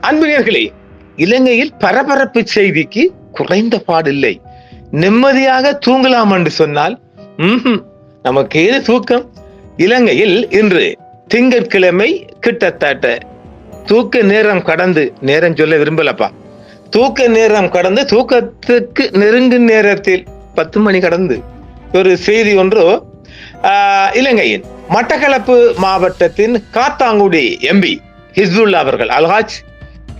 அன்பினர்களே, இலங்கையில் பரபரப்பு செய்திக்கு குறைந்த பாடில்லை. நிம்மதியாக தூங்கலாம் என்று சொன்னால் நமக்கு ஏது தூக்கம்? இலங்கையில் இன்று திங்கட்கிழமை கிட்டத்தட்ட தூக்க நேரம் கடந்து, நேரம் சொல்ல விரும்பலப்பா, தூக்க நேரம் கடந்து தூக்கத்துக்கு நெருங்கும் நேரத்தில் 10 மணி கடந்து ஒரு செய்தி ஒன்று இலங்கையின் மட்டக்களப்பு மாவட்டத்தின் காத்தாங்குடி எம்பி ஹிஸ்புல்லா அவர்கள், அல்ஹாஜ்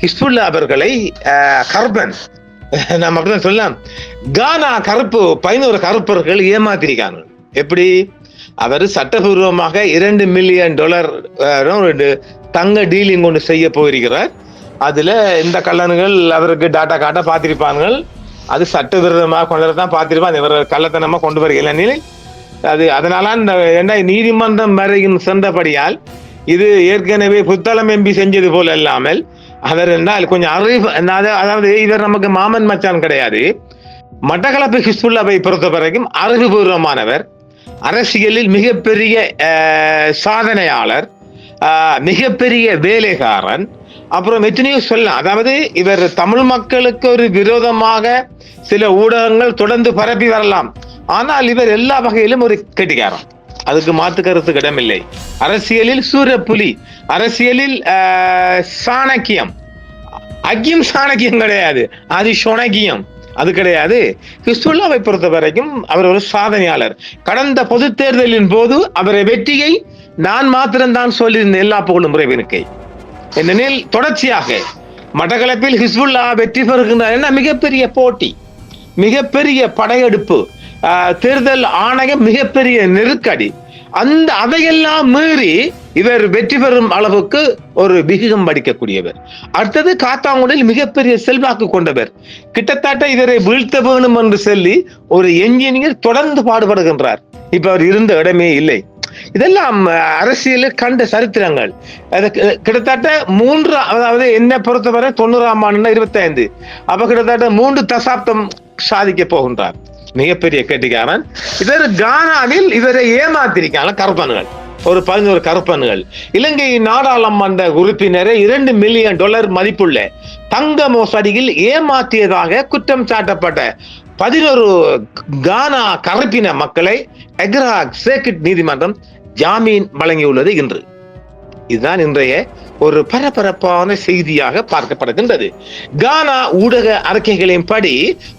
ஹிஸ்புல்லா அவர்களை கருப்பன், நம்ம அப்படிதான் சொல்லலாம், கானா கருப்பு 11 கருப்பர்கள் ஏமாத்திருக்காங்க. எப்படி? அவர் சட்டபூர்வமாக $2 மில்லியன் தங்க டீலிங் ஒன்று செய்ய போயிருக்கிறார். அதுல இந்த கள்ளன்கள் அவருக்கு டாட்டா காட்ட பார்த்திருப்பார்கள். அது சட்டவிரோதமாக கொண்டுதான் பார்த்திருப்பான். இவர் கள்ளத்தனமா கொண்டு வருகிற அது அதனால இந்த நீதிமன்றம் வரையும் சென்றபடியால் இது ஏற்கனவே புத்தளம் எம்பி செஞ்சது போல இல்லாமல் அவர் என்றால் கொஞ்சம் அறிவு, அதாவது இவர் நமக்கு மாமன் மச்சான் கிடையாது. மட்டக்களப்பு ஹிஸ்புல்லாவை பொறுத்த வரைக்கும் அறிவுபூர்வமானவர், அரசியலில் மிகப்பெரிய சாதனையாளர், மிகப்பெரிய வேலைக்காரன். அப்புறம் எத்தனையோ சொல்லலாம். அதாவது இவர் தமிழ் மக்களுக்கு ஒரு விரோதமாக சில ஊடகங்கள் தொடர்ந்து பரப்பி வரலாம், ஆனால் இவர் எல்லா வகையிலும் ஒரு கெட்டிக்காரன், அதுக்கு மாற்று கருத்து இடமில்லை. அரசியலில் சூரப்புலி, அரசியலில் சாணக்கியம், அக்கியம் சாணக்கியம் கிடையாது, அது சொணக்கியம், அது கிடையாது. ஹிஸ்புல்லாவை பொறுத்த வரைக்கும் அவர் ஒரு சாதனையாளர். கடந்த பொது தேர்தலின் போது அவரை வெற்றியை நான் மாத்திரம்தான் சொல்லியிருந்த எல்லா புகழும் இறைவனுக்கு. ஏனெனில் தொடர்ச்சியாக மட்டக்களப்பில் ஹிஸ்புல்லா வெற்றி பெறுகின்றார் என மிகப்பெரிய போட்டி, மிகப்பெரிய படையெடுப்பு, தேர்தல் ஆணையம் மிகப்பெரிய நெருக்கடி, அதையெல்லாம் மீறி இவர் வெற்றி பெறும் அளவுக்கு ஒரு விகிதம் படிக்கக்கூடியவர். அடுத்தது காத்தாங்குடியில் மிகப்பெரிய செல்வாக்கு கொண்டவர். கிட்டத்தட்ட இவரை வீழ்த்த வேணும் என்று சொல்லி ஒரு என்ஜினியர் தொடர்ந்து பாடுபடுகின்றார். இப்ப அவர் இருந்த இடமே இல்லை. இதெல்லாம் அரசியலில் கண்ட சரித்திரங்கள். கிட்டத்தட்ட 3, அதாவது என்ன பொறுத்தவரை 90ஆம் ஆண்டு 25, அப்ப கிட்டத்தட்ட 3 தசாப்தம் சாதிக்க போகின்றார். மிகப்பெரிய கெட்டிக்காரன். இவர் கானாவில் இவரை ஏமாத்திருக்காங்க கருப்பன்கள், ஒரு 11 கருப்பன்கள். இலங்கை நாடாளுமன்ற உறுப்பினரை $2 மில்லியன் மதிப்புள்ள தங்க மோசடியில் ஏமாற்றியதாக குற்றம் சாட்டப்பட்ட 11 கானா கருப்பின மக்களை எக்ரா சர்க்கிட் நீதிமன்றம் ஜாமீன் வழங்கியுள்ளது இன்று. இதுதான் இன்றைய ஒரு பரபரப்பான செய்தியாக பார்க்கப்படுகின்றது. கானா ஊடக அறிக்கைகளின்படி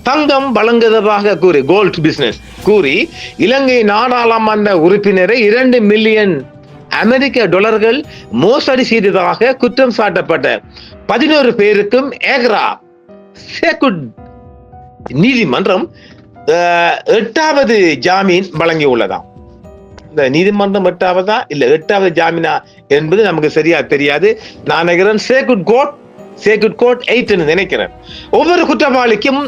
தங்கம் வழங்குவதாக கூறி, கோல்ட் பிசினஸ் கூறி இலங்கை நாடாளுமன்ற உறுப்பினரை $2 மில்லியன் மோசடி செய்ததாக குற்றம் சாட்டப்பட்ட 11 பேருக்கும் ஏக்ரா சேக்குட் நீதிமன்றம் 8வது ஜாமீன் வழங்கியுள்ளதாம். இந்த நீதிமன்றம் 8வதா இல்ல 8வது ஜாமீனா என்பது நமக்கு சரியா தெரியாது. நான் நினைக்கிறேன் சேக்குட் கோட் 8 நினைக்கிறேன். ஒவ்வொரு குற்றவாளிக்கும்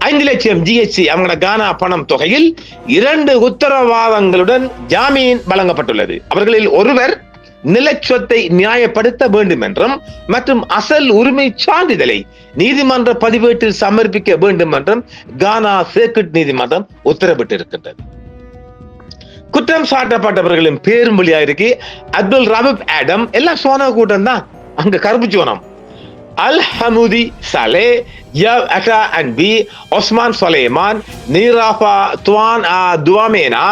5 லட்சம் GHC அவங்களோட கானா பணம் தொகையில் 2 உத்தரவாதங்களுடன் ஜாமீன் வழங்கப்பட்டுள்ளது. அவர்களில் ஒருவர் நிலச்சொத்தை நியாயப்படுத்த வேண்டும் என்றும் மற்றும் அசல் உரிமை சான்றிதழை நீதிமன்ற பதிவேட்டில் சமர்ப்பிக்க வேண்டும் என்றும் கானா சர்க்கிட் நீதிமன்றம் உத்தரவிட்டிருக்கின்றது. குற்றம் சாட்டப்பட்டவர்களின் பேரும் வழியா இருக்கு. அப்துல் ரபீப் ஆடம், எல்லாம் சோன கூட்டம் தான், அங்க கருப்பு சோனம். அல் ஹமுதி சலே, அகா அன்பி, ஒஸ்மான் சுலைமான், நீராஃபா துவான் துவாமேனா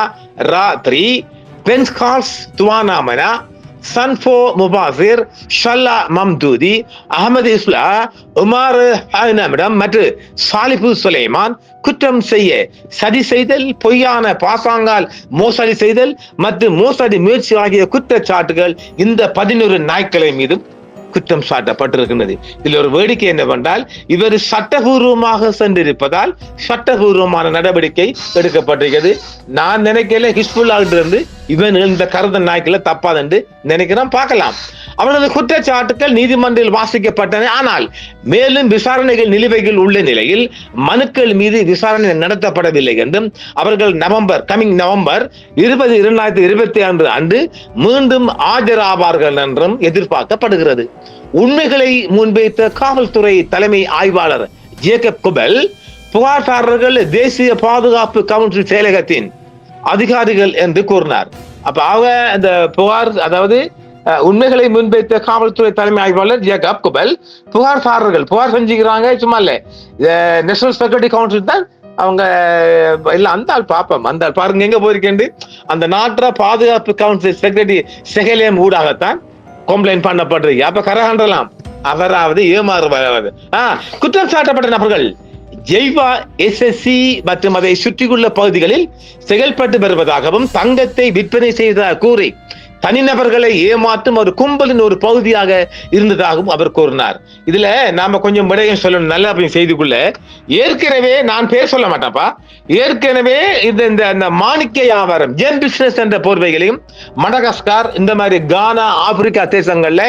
ராத்ரி, பென்ஸ்கால்ஸ் துவானாமனா, சன்ஃபோ முபாசிர், ஷல்லா மம்தூதி, அகமது இஸ்லா, உமார் ஹானமிடம் மற்றும் சாலிபு சுலைமான் குற்றம் செய்ய சதி செய்தல், பொய்யான பாசாங்கால் மோசடி செய்தல் மற்றும் மோசடி முயற்சி ஆகிய குற்றச்சாட்டுகள் இந்த 11 நாய்க்களை மீதும் குற்றம் சாட்டப்பட்டிருக்கின்றது. இதில் ஒரு வேடிக்கை என்னவென்றால், இவர் சட்டபூர்வமாக சென்றிருப்பதால் சட்டபூர்வமான நடவடிக்கை எடுக்கப்பட்டிருக்கிறது. நான் நினைக்கல ஹிஸ்புல்லாவிலிருந்து இவன் இந்த கருத நாய்க்களை தப்பாது என்று நினைக்கிறேன். பார்க்கலாம். அவரது குற்றச்சாட்டுகள் நீதிமன்றில் வாசிக்கப்பட்டன. ஆனால் மேலும் விசாரணைகள் நிலுவைகள் உள்ள நிலையில் மனுக்கள் மீது விசாரணை நடத்தப்படவில்லை என்றும் அவர்கள் நவம்பர் 20, 2022 அன்று மீண்டும் ஆஜராவார்கள் என்றும் எதிர்பார்க்கப்படுகிறது. உண்மைகளை முன்வைத்த காவல்துறை தலைமை ஆய்வாளர் ஜேக்கப் குபெல், புகார்தாரர்கள் தேசிய பாதுகாப்பு கவுன்சில் செயலகத்தின் அதிகாரிகள் என்று கூறினார். அப்ப அவங்க இந்த புகார், அதாவது உண்மைகளை முன்வைத்த காவல்துறை தலைமை ஆய்வாளர் ஜேக்கப் குபல் புகார் செஞ்சுக்கிறாங்க. சும்மா இல்ல, நேஷனல் செக்யூரிட்டி கவுன்சில் தான் அவங்க எல்லாம் அந்த ஆள் பாப்போம், அந்த ஆள் பாருங்க எங்க போயிருக்கேன், அந்த நாட்டு பாதுகாப்பு கவுன்சில் செக்ரட்டரி செகலியம் ஊடாகத்தான் கம்ப்ளைண்ட் பண்ணப்படுறது. அப்ப கரகாண்டலாம் அவராவது ஏமாறுவாராவது. குற்றம் சாட்டப்பட்ட நபர்கள் ஜெய்வா எஸ்எஸ்சி மற்றும் அதை சுற்றியுள்ள பகுதிகளில் செயல்பட்டு வருவதாகவும் தங்கத்தை விற்பனை செய்ததாக கூறி தனிநபர்களை ஏமாற்றும் ஒரு கும்பலின் ஒரு பகுதியாக இருந்ததாகவும் அவர் கூறினார். இதுல நாம கொஞ்சம் விடயம் சொல்லணும் நல்லா செய்திக்குள்ள. ஏற்கனவே நான் பேர் சொல்ல மாட்டேன்ப்பா, ஏற்கனவே இந்த மாணிக்க வியாபாரம் ஜெம் பிசினஸ் என்ற போர்வைகளையும் மடகாஸ்கார் இந்த மாதிரி கானா ஆப்பிரிக்கா தேசங்கள்ல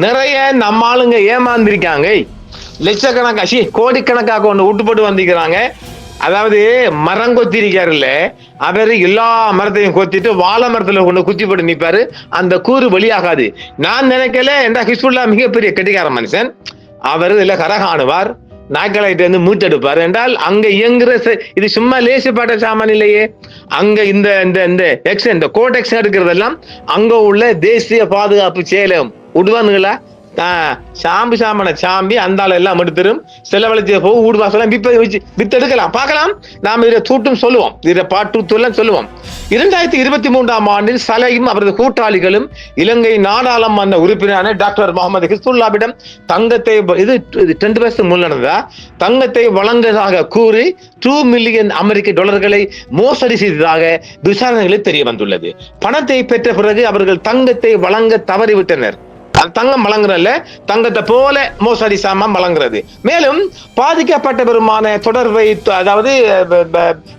நிறைய நம்ம ஆளுங்க ஏமாந்திருக்காங்க. லட்சக்கணக்கா கோடிக்கணக்காக ஒன்று விட்டு போட்டு வந்திருக்கிறாங்க. அதாவது மரம் கொத்தி இருக்காருல்ல, அவரு எல்லா மரத்தையும் கொத்திட்டு வாழை மரத்துல கொண்டு குத்தி போட்டு நிற்பாரு, அந்த கூறு வெளியாகாது. நான் நினைக்கல என்ற ஹிஸ்புல்லா மிகப்பெரிய கெட்டிக்கார மனுஷன், அவரு இதுல கரகாணுவார், நாய்க்கலாயிட்டு வந்து மீட்டெடுப்பார் என்றால் அங்க இயங்குற இது சும்மா லேசுப்பாட்ட சாமான் இல்லையே. அங்க இந்த கோட் எக்ஷன் எடுக்கிறதெல்லாம் அங்க உள்ள தேசிய பாதுகாப்பு செயலம் விடுவானுங்களா, சாம்பி அந்த ஆள் எல்லாம் எடுத்துரும், செலவழிச்சு போக ஊடுவாசலாம் வித்து எடுக்கலாம் பார்க்கலாம். நாம இதை தூட்டும் சொல்லுவோம், இதை பாட்டு சொல்லுவோம். 2023ஆம் ஆண்டில் சலையும் அவரது கூட்டாளிகளும் இலங்கை நாடாளுமன்ற உறுப்பினரான டாக்டர் முகமது ஹிஸ்புல்லாவிடம் தங்கத்தை, இது 2 வருஷம் முன் நடந்ததா, தங்கத்தை வழங்குவதாக கூறி $2 மில்லியன் அமெரிக்க மோசடி செய்ததாக விசாரணைகளில் தெரிய வந்துள்ளது. பணத்தை பெற்ற பிறகு அவர்கள் தங்கத்தை வழங்க தவறிவிட்டனர். தங்கம் வழங்குறதுல தங்கத்தை போல மோசடி சாமான் வழங்குறது. மேலும் பாதிக்கப்பட்ட பெருமான தொடர்பை, அதாவது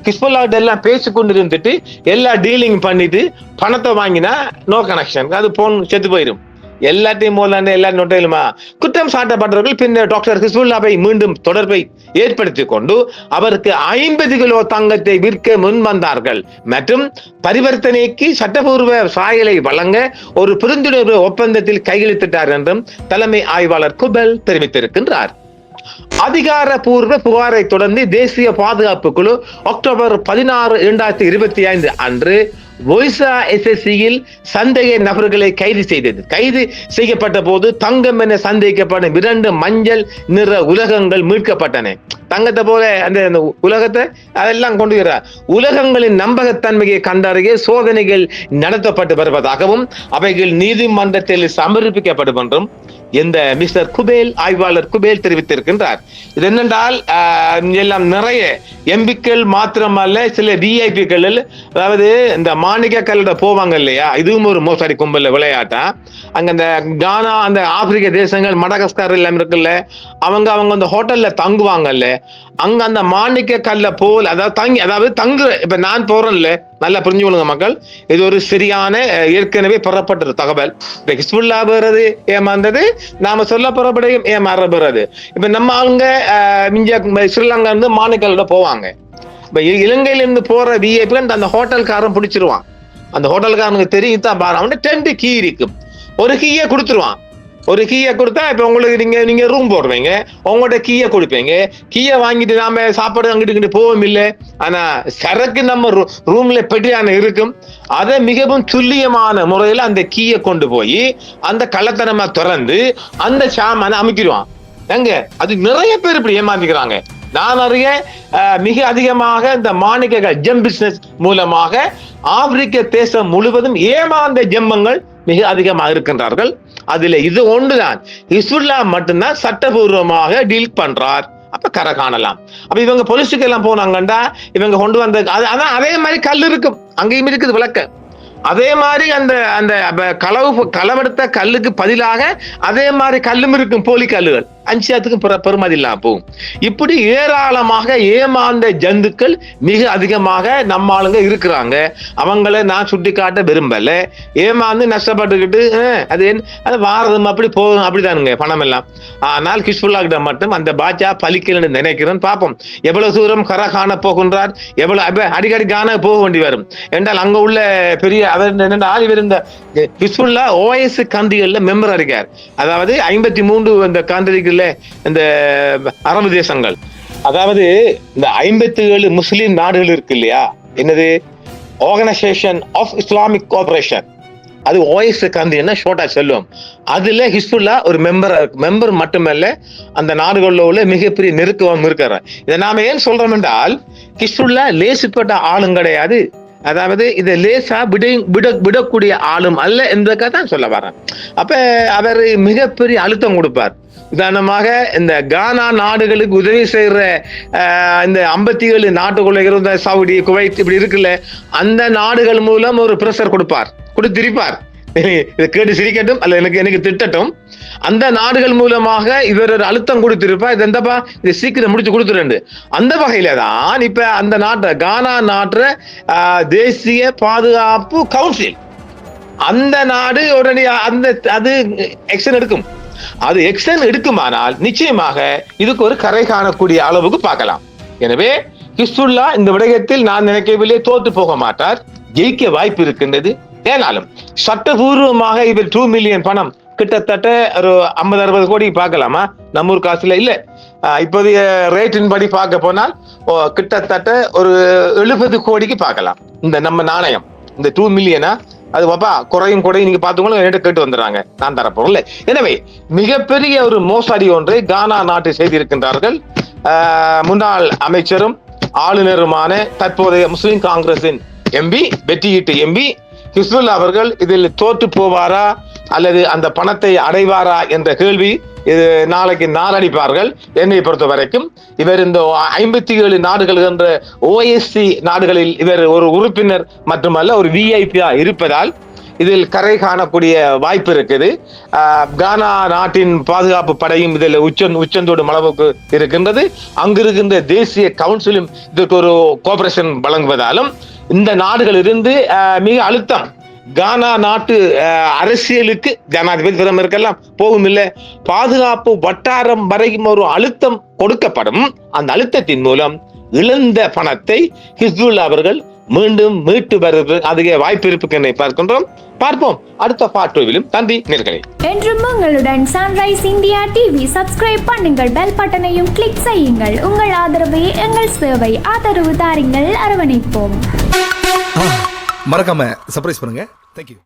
ஹிஸ்புல்லாஹ் எல்லாம் பேசிக்கொண்டு இருந்துட்டு எல்லா டீலிங் பண்ணிட்டு பணத்தை வாங்கினா நோ கனெக்ஷன், அது போன் செத்து போயிடும். எல்லாத்தையும் போலாண்டு எல்லா நோட்டையிலுமா குற்றம் சாட்டப்பட்டவர்கள் பின்னர் டாக்டர் ஹிஸ்புல்லாவை மீண்டும் தொடர்பை ஏற்படுத்திக் கொண்டு அவருக்கு 50 கிலோ தங்கத்தை விற்க முன் வந்தார்கள் மற்றும் பரிவர்த்தனைக்கு சட்டபூர்வ சாயலை வழங்க ஒரு புரிந்துணர்வு ஒப்பந்தத்தில் கையெழுத்திட்டார் என்றும் தலைமை ஆய்வாளர் குபல் தெரிவித்திருக்கின்றார். அதிகாரப்பூர்வ புகாரை தொடர்ந்து தேசிய பாதுகாப்பு குழு அக்டோபர் 16, 2025 அன்று ஒய்சா எஸ்எஸ்சியில் சந்தேக நபர்களை கைது செய்தது. கைது செய்யப்பட்ட போது தங்கம் என சந்தேகிக்கப்படும் 2 மஞ்சள் நிற உலகங்கள் மீட்கப்பட்டன. தங்கத்தை போல அந்த உலகத்தை அதெல்லாம் கொண்டு வர உலகங்களின் நம்பகத்தன்மையை கண்டறிய சோதனைகள் நடத்தப்பட்டு வருவதாகவும் அவைகள் நீதிமன்றத்தில் சமர்ப்பிக்கப்படும் என்றும் இந்த மிஸ்டர் குபேல் ஆய்வாளர் குபேல் தெரிவித்திருக்கின்றார். இது என்னென்றால் எல்லாம் நிறைய எம்பிக்கள் மாத்திரமல்ல, சில விஐபிக்கள், அதாவது இந்த மாணிக்க கல்லட போவாங்க இல்லையா, இதுவும் ஒரு மோசடி கும்பல் விளையாட்டா. அங்க இந்த கானா அந்த ஆப்பிரிக்க தேசங்கள் மடகாஸ்கர் எல்லாம் இருக்குல்ல, அவங்க அந்த ஹோட்டல்ல தங்குவாங்கல்ல, அங்க அந்த மாணிக்க கல்ல போல் அதாவது தங்குற, இப்ப நான் போறேன்ல, நல்லா புரிஞ்சு கொள்ளுங்க மக்கள், இது ஒரு சரியான ஏற்கனவே பெறப்பட்ட தகவல். இப்ப ஹிஸ்புல்லா பெறது ஏமாந்தது, நாம சொல்ல புறப்படையும் ஏமாறுறது. இப்ப நம்ம அவங்க ஸ்ரீலங்கா இருந்து மாணிக்கல்ல போவாங்க. இப்ப இலங்கையில இருந்து போற விஐபி அந்த ஹோட்டல்காரன் பிடிச்சிருவான். அந்த ஹோட்டல்காரனுக்கு தெரியும் தான் பாரு, அவன் 2 கீ இருக்கும், ஒரு கீயை கொடுத்துருவான். ஒரு கீயை கொடுத்தா இப்ப உங்களுக்கு நீங்க ரூம் போடுவீங்க, உங்களோட கீயை கொடுப்பீங்க, கீயை வாங்கிட்டு நாம சாப்பாடு அங்கிட்டு போவோம் இல்லை. ஆனா சரக்கு நம்ம ரூம்ல பெட்டியான இருக்கும், அதை மிகவும் துல்லியமான முறையில அந்த கீயை கொண்டு போய் அந்த கள்ளத்தனமா திறந்து அந்த சாமான அமைக்கிடுவான். எங்க அது நிறைய பேர் இப்படி ஏமாத்திக்கிறாங்க. நான் அறிய மிக அதிகமாக இந்த மாணிக்கங்கள் ஜெம் பிசினஸ் மூலமாக ஆப்பிரிக்க தேசம் முழுவதும் ஏமாந்த ஜெம்மங்கள் மிக அதிகமாக இருக்கின்றார்கள். அதுல இது ஒன்றுதான் ஹிஸ்புல்லா மட்டும்தான் சட்டபூர்வமாக டீல் பண்றார். அப்ப கரை காணலாம். அப்ப இவங்க போலீஸுக்கு எல்லாம் போனாங்கண்டா இவங்க கொண்டு வந்த அதான் அதே மாதிரி கல் இருக்கும், அங்கேயும் இருக்குது விளக்க. அதே மாதிரி அந்த களவெடுத்த கல்லுக்கு பதிலாக அதே மாதிரி கல்லும் இருக்கும், போலி கல்லுகள் 5 பெருமதி இல்லாம போகும். இப்படி ஏராளமாக ஏமாந்த ஜந்துக்கள் மிக அதிகமாக நம்ம ஆளுங்க இருக்கிறாங்க. அவங்கள நான் சுட்டி காட்ட விரும்பல. ஏமாந்து நஷ்டப்பட்டுக்கிட்டு அது வாரதும் அப்படி போகும், அப்படிதானுங்க பணம் எல்லாம். ஆனால் ஹிஸ்புல்லா கிட்ட மட்டும் அந்த பாஜா பலிக்கலன்னு நினைக்கிறேன். பார்ப்போம் எவ்வளவு தூரம் கரை காண போகின்றார், எவ்வளவு அடிக்கடி காண போக வேண்டி வரும் என்றால் அங்க உள்ள பெரிய இவர் இந்த ஹிஸ்புல்லா OIS கண்ட்ரிகள்ல மெம்பர் இருக்கார். அதாவது 53 இந்த கண்ட்ரிகள் இந்த அரபு தேசங்கள், அதாவது இந்த 57 முஸ்லிம் நாடுகள் இருக்கு இல்லையா, என்னது ஆர்கனைசேஷன் ஆஃப் இஸ்லாமிக் கோஆபரேஷன், அது ஓஎஸ் கண்ட்ரி என்ன ஷோர்ட்டா சொல்லுவோம். அதுல ஹிஸ்புல்லா ஒரு மெம்பர் மட்டுமல்ல, அந்த நாடுகளில் உள்ள மிகப்பெரிய நெருக்கம் இருக்கிறார். இதை நாம ஏன் சொல்றோம் என்றால், ஹிஸ்புல்லா லேசுப்பட்ட ஆளும் கிடையாது, அதாவது இதை லேசா விடக்கூடிய ஆளும் அல்ல என்பதற்காக தான் சொல்ல வரேன். அப்ப அவர் மிகப்பெரிய அழுத்தம் கொடுப்பார். உதாரணமாக இந்த கானா நாடுகளுக்கு உதவி செய்யற இந்த 57 நாட்டுக்குள்ள இருந்த சவுதி, குவைத் இப்படி இருக்குல்ல, அந்த நாடுகள் மூலம் ஒரு பிரஷர் கொடுத்திருப்பார். இதை கேட்டு சிரிக்கட்டும் அல்ல எனக்கு திட்டட்டும். அந்த நாடுகள் மூலமாக இவர் ஒரு அழுத்தம் கொடுத்திருப்பார். இது எந்தப்பா இதை சீக்கிரம் முடிச்சு கொடுத்துரு. அந்த வகையில தான் இப்ப அந்த நாட்டை கானா நாட்டுற தேசிய பாதுகாப்பு கவுன்சில், அந்த நாடு உடனே அது எக்ஷன் எடுக்கும். அது எக்ஷன் எடுக்குமானால் நிச்சயமாக இதுக்கு ஒரு கரை காணக்கூடிய அளவுக்கு பார்க்கலாம். எனவே ஹிஸ்புல்லா இந்த விடயத்தில் நான் நினைக்கவில்லை தோற்று போக மாட்டார், ஜெயிக்க வாய்ப்பு இருக்கின்றது. ஏனாலும் சட்டபூர்வமாக இவர் 2 மில்லியன் பணம் கிட்டத்தட்ட ஒரு 50-60 கோடி பார்க்கலாமா நம்ம ஊர் காசுல இல்ல. இப்போதைய ரேட்டின் படி பார்க்க போனால் கிட்டத்தட்ட ஒரு 70 கோடிக்கு பார்க்கலாம். இந்த நம்ம நாணயம் இந்த 2 மில்லியனா அது பாப்பா குறையும் நீங்க பாத்துக்கணும், என்கிட்ட கேட்டு வந்துடுறாங்க, நான் தரப்போறேன். எனவே மிகப்பெரிய ஒரு மோசடி ஒன்றை கானா நாட்டை செய்திருக்கின்றார்கள். முன்னாள் அமைச்சரும் ஆளுநருமான தற்போதைய முஸ்லிம் காங்கிரசின் எம்பி, வெற்றியீட்டு எம்பி ஹிஸ்புல்லா அவர்கள் இதில் தோற்று போவாரா அல்லது அந்த பணத்தை அடைவாரா என்ற கேள்வி இது நாளைக்கு நாளடிப்பார்கள். என்னை பொறுத்த வரைக்கும் இவர் இந்த 57 நாடுகள் என்ற ஓஎஸ்சி நாடுகளில் இவர் ஒரு உறுப்பினர் மட்டுமல்ல, ஒரு விஐபியா இருப்பதால் இதில் கரை காணக்கூடிய வாய்ப்பு இருக்குது. கானா நாட்டின் பாதுகாப்பு படையும் இதில் உச்சந்தோடும் அளவுக்கு இருக்கின்றது. அங்கிருக்கின்ற தேசிய கவுன்சிலும் இதற்கு ஒரு கோஆபரேஷன் வழங்குவதாலும் இந்த நாடுகளிலிருந்து மிக அழுத்தம் கானா நாட்டு அரசியலுக்கு ஜனாதிபதி பிரதமருக்கெல்லாம் போகும் இல்லை, பாதுகாப்பு வட்டாரம் வரைக்கும் ஒரு அழுத்தம் கொடுக்கப்படும். அந்த அழுத்தத்தின் மூலம் இழந்த பணத்தை ஹிஸ்புல்லா அவர்கள் மீண்டும் மீட்டு வருவது அதிக வாய்ப்பு இருப்பு பார்க்கின்றோம். பார்ப்போம் அடுத்த பார்ட் 2விலும். நன்றி நேயர்களே. என்றும் உங்களுடன் சன்ரைஸ் இந்தியா டிவி சப்ஸ்கிரைப் பண்ணுங்கள், பெல் பட்டனையும் கிளிக் செய்யுங்கள். உங்கள் ஆதரவே எங்கள் சேவை, ஆதரவு தாருங்கள், அரவணைப்போம். மறக்காம சர்ப்ரைஸ் பண்ணுங்க. தேங்க்யூ.